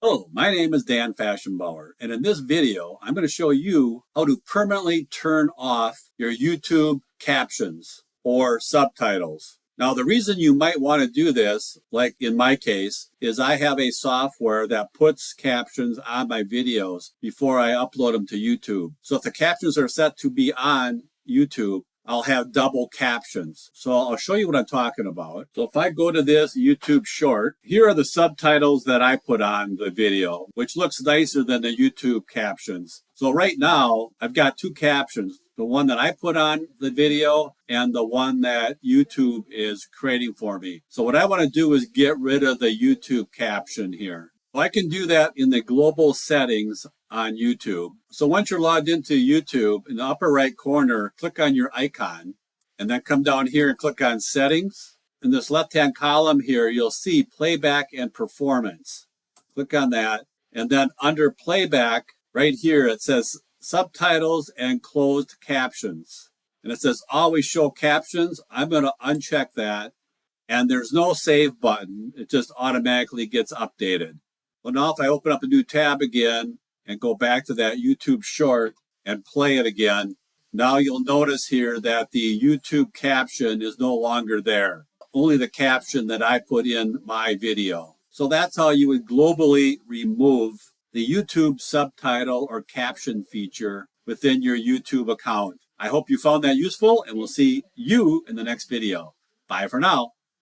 Hello, my name is Dan Fashionbauer, and in this video, I'm going to show you how to permanently turn off your YouTube captions or subtitles. Now, the reason you might want to do this, like in my case, is I have a software that puts captions on my videos before I upload them to YouTube. So if the captions are set to be on YouTube, I'll have double captions. So I'll show you what I'm talking about. So if I go to this YouTube short, here are the subtitles that I put on the video, which looks nicer than the YouTube captions. So right now, I've got two captions, the one that I put on the video and the one that YouTube is creating for me. So what I want to do is get rid of the YouTube caption here. Well, I can do that in the global settings on YouTube. So once you're logged into YouTube, in the upper right corner, click on your icon and then come down here and click on settings. In this left-hand column here, you'll see playback and performance. Click on that. And then under playback, right here, it says subtitles and closed captions. And it says always show captions. I'm going to uncheck that. And there's no save button. It just automatically gets updated. Well, now if I open up a new tab again and go back to that YouTube short and play it again, now you'll notice here that the YouTube caption is no longer there. Only the caption that I put in my video. So that's how you would globally remove the YouTube subtitle or caption feature within your YouTube account. I hope you found that useful, and we'll see you in the next video. Bye for now.